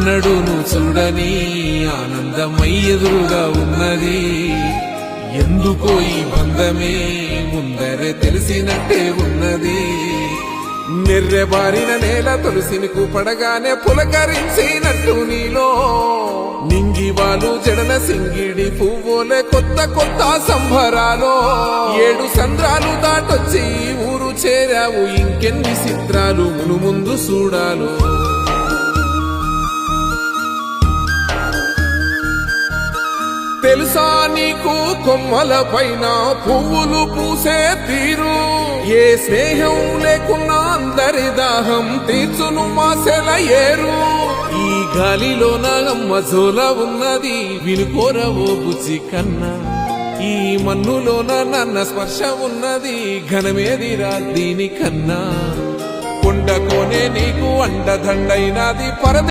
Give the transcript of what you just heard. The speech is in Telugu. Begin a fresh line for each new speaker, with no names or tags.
ఎన్నడూను చూడని ఆనందమై ఎదురుగా ఉన్నది. ఎందుకో ఈ బంధమే ముందరే తెలిసినట్టే ఉన్నది. నెర్రెబారిన నేల తులసిని కూపడగానే పులకరించినట్టు నీలో నింగివాలు జడల సింగిడి పువ్వులే కొత్త కొత్త సంభరాలో 7 సంద్రాలు దాటొచ్చి ఊరు చేరావు. ఇంకెన్ని చిత్రాలు మును ముందు చూడాలో. తెలుసా నీకు కొమ్మల పైన పువ్వులు పూసే తీరు? ఏ స్నేహం లేకున్నా అందరి దాహం తీర్చును మాసెల ఏరు. ఈ గాలిలో నాగమ్మ జోల ఉన్నది వినుకోరవో బుజ్జి కన్నా. ఈ మన్నులోన నన్న స్పర్శ ఉన్నది ఘనమేదిరా దీనికన్నా. కొండకోనే నీకు అండదండైనది పరద